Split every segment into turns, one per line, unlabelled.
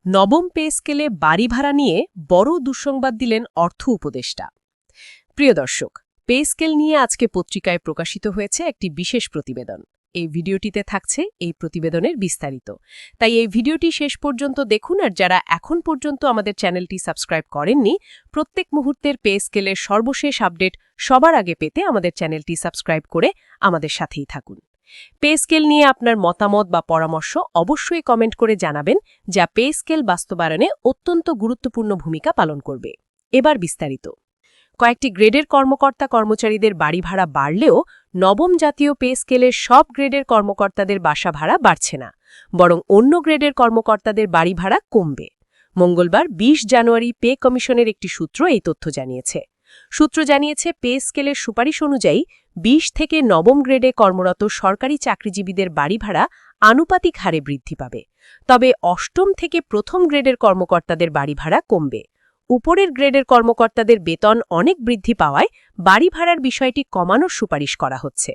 নবম পে স্কেলে বাড়ি ভাড়া নিয়ে বড় দুঃসংবাদ দিলেন অর্থ উপদেষ্টা। প্রিয় দর্শক, পে স্কেল নিয়ে আজকে পত্রিকায় প্রকাশিত হয়েছে একটি বিশেষ প্রতিবেদন। এই ভিডিওটিতে থাকছে এই প্রতিবেদনের বিস্তারিত, তাই এই ভিডিওটি শেষ পর্যন্ত দেখুন। আর যারা এখন পর্যন্ত আমাদের চ্যানেলটি সাবস্ক্রাইব করেননি, প্রত্যেক মুহূর্তের পে স্কেলের সর্বশেষ আপডেট সবার আগে পেতে আমাদের চ্যানেলটি সাবস্ক্রাইব করে আমাদের সাথেই থাকুন। পে স্কেল নিয়ে আপনার মতামত বা পরামর্শ অবশ্যই কমেন্ট করে জানাবেন, যা পে স্কেল বাস্তবায়নে অত্যন্ত গুরুত্বপূর্ণ ভূমিকা পালন করবে। এবার বিস্তারিত। কয়েকটি গ্রেডের কর্মচারীদের বাড়ি ভাড়া বাড়লেও নবম জাতীয় পে স্কেলের সব গ্রেডের কর্মকর্তাদের বাসা ভাড়া বাড়ছে না, বরং অন্য গ্রেডের কর্মকর্তাদের বাড়ি ভাড়া কমবে। মঙ্গলবার ২০ জানুয়ারি পে কমিশনের একটি সূত্র এই তথ্য জানিয়েছে। সূত্র জানিয়েছে, পে স্কেলের সুপারিশ অনুযায়ী ২০ থেকে নবম গ্রেডে কর্মরত সরকারি চাকরিজীবীদের বাড়ি ভাড়া আনুপাতিক হারে বৃদ্ধি পাবে, তবে অষ্টম থেকে প্রথম গ্রেডের কর্মকর্তাদের বাড়ি ভাড়া কমবে। উপরের গ্রেডের কর্মকর্তাদের বেতন অনেক বৃদ্ধি পাওয়ায় বাড়ি ভাড়ার বিষয়টি কমানোর সুপারিশ করা হচ্ছে।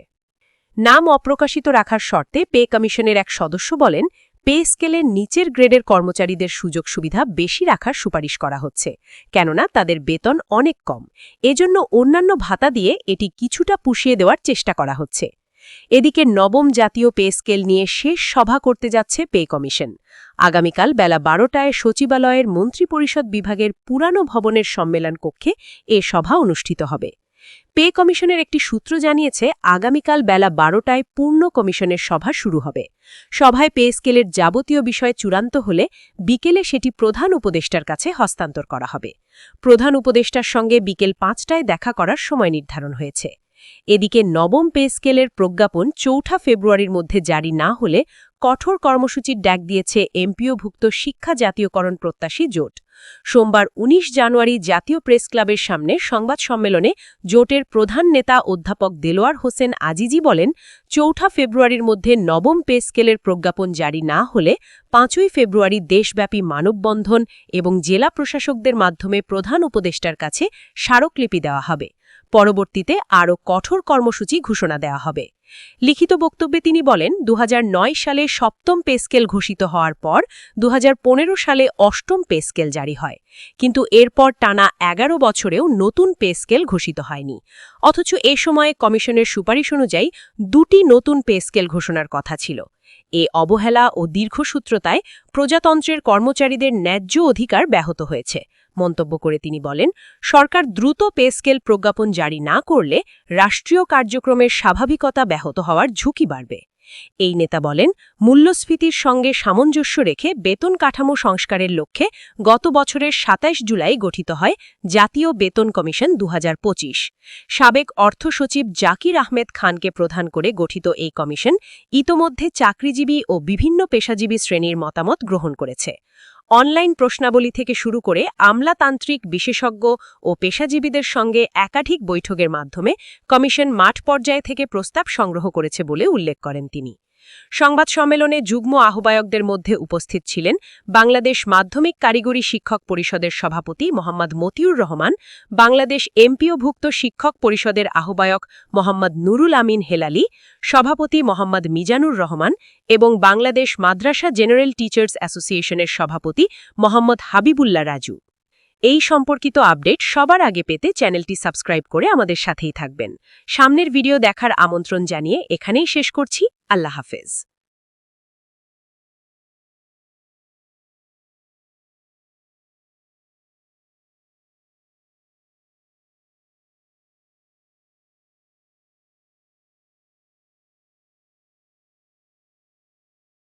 নাম অপ্রকাশিত রাখার শর্তে পে কমিশনের এক সদস্য বলেন, পে স্কেলের নিচের গ্রেডের কর্মচারীদের সুযোগ সুবিধা বেশি রাখার সুপারিশ করা হচ্ছে, কেননা তাদের বেতন অনেক কম। এজন্য অন্যান্য ভাতা দিয়ে এটি কিছুটা পুষিয়ে দেওয়ার চেষ্টা করা হচ্ছে। এদিকে নবম জাতীয় পে স্কেল নিয়ে শেষ সভা করতে যাচ্ছে পে কমিশন। আগামীকাল বেলা ১২টায় সচিবালয়ের মন্ত্রিপরিষদ বিভাগের পুরানো ভবনের সম্মেলন কক্ষে এ সভা অনুষ্ঠিত হবে। পে কমিশনের একটি সূত্র জানিয়েছে, আগামীকাল বেলা ১২টায় পূর্ণ কমিশনের সভা শুরু হবে। সভায় পে স্কেলের যাবতীয় বিষয় চূড়ান্ত হলে বিকেলে সেটি প্রধান উপদেষ্টার কাছে হস্তান্তর করা হবে। প্রধান উপদেষ্টার সঙ্গে বিকেল ৫টায় দেখা করার সময় নির্ধারণ হয়েছে। এদিকে নবম পে স্কেলের প্রজ্ঞাপন ৪ ফেব্রুয়ারির মধ্যে জারি না হলে কঠোর কর্মসূচির ডাক দিয়েছে এমপিওভুক্ত শিক্ষা জাতীয়করণ প্রত্যাশী জোট। সোমবার ১৯ জানুয়ারি জাতীয় প্রেস ক্লাবের সামনে সংবাদ সম্মেলনে জোটের প্রধান নেতা অধ্যাপক দেলোয়ার হোসেন আজিজি বলেন, ৪ ফেব্রুয়ারির মধ্যে নবম পে স্কেলের প্রজ্ঞাপন জারি না হলে ৫ই ফেব্রুয়ারি দেশব্যাপী মানববন্ধন এবং জেলা প্রশাসকদের মাধ্যমে প্রধান উপদেষ্টার কাছে স্মারকলিপি দেওয়া হবে। পরবর্তীতে আরও কঠোর কর্মসূচি ঘোষণা দেওয়া হবে। লিখিত বক্তব্যে তিনি বলেন, ২০০৯ সালে সপ্তম পে স্কেল ঘোষিত হওয়ার পর ২০১৫ সালে অষ্টম পে স্কেল জারি হয়, কিন্তু এরপর টানা ১১ বছরেও নতুন পে স্কেল ঘোষিত হয়নি। অথচ এ সময়ে কমিশনের সুপারিশ অনুযায়ী ২টি নতুন পে স্কেল ঘোষণার কথা ছিল। এ অবহেলা ও দীর্ঘসূত্রতায় প্রজাতন্ত্রের কর্মচারীদের ন্যায্য অধিকার ব্যাহত হয়েছে মন্তব্য করে তিনি বলেন, সরকার দ্রুত পে স্কেল প্রজ্ঞাপন জারি না করলে রাষ্ট্রীয় কার্যক্রমের স্বাভাবিকতা ব্যাহত হওয়ার ঝুঁকি বাড়বে। এই নেতা বলেন, মূল্যস্ফীতির সঙ্গে সামঞ্জস্য রেখে বেতন কাঠামো সংস্কারের লক্ষ্যে গত বছরের ২৭ জুলাই গঠিত হয় জাতীয় বেতন কমিশন ২০২৫। সাবেক অর্থ সচিব জাকির আহমেদ খানকে প্রধান করে গঠিত এই কমিশন ইতোমধ্যে চাকরিজীবী ও বিভিন্ন পেশাজীবী শ্রেণীর মতামত গ্রহণ করেছে। অনলাইন প্রশ্নাবলী থেকে শুরু করে আমলাতান্ত্রিক বিশেষজ্ঞ ও পেশাজীবীদের সঙ্গে একাধিক বৈঠকের মাধ্যমে কমিশন মাঠ পর্যায় থেকে প্রস্তাব সংগ্রহ করেছে বলে উল্লেখ করেন তিনি। সংবাদ সম্মেলনে যুগ্ম আহ্বায়কদের মধ্যে উপস্থিত ছিলেন বাংলাদেশ মাধ্যমিক কারিগরি শিক্ষক পরিষদের সভাপতি মোহাম্মদ মতিউর রহমান, বাংলাদেশ এমপিওভুক্ত শিক্ষক পরিষদের আহ্বায়ক মোহাম্মদ নুরুল আমিন হেলালি, সভাপতি মোহাম্মদ মিজানুর রহমান এবং বাংলাদেশ মাদ্রাসা জেনারেল টিচার্স অ্যাসোসিয়েশনের সভাপতি মোহাম্মদ হাবিবুল্লাহ রাজু। এই সম্পর্কিত আপডেট সবার আগে পেতে চ্যানেলটি সাবস্ক্রাইব করে আমাদের সাথেই থাকবেন। সামনের ভিডিও দেখার আমন্ত্রণ জানিয়ে এখানেই শেষ করছি। আল্লাহ হাফেজ।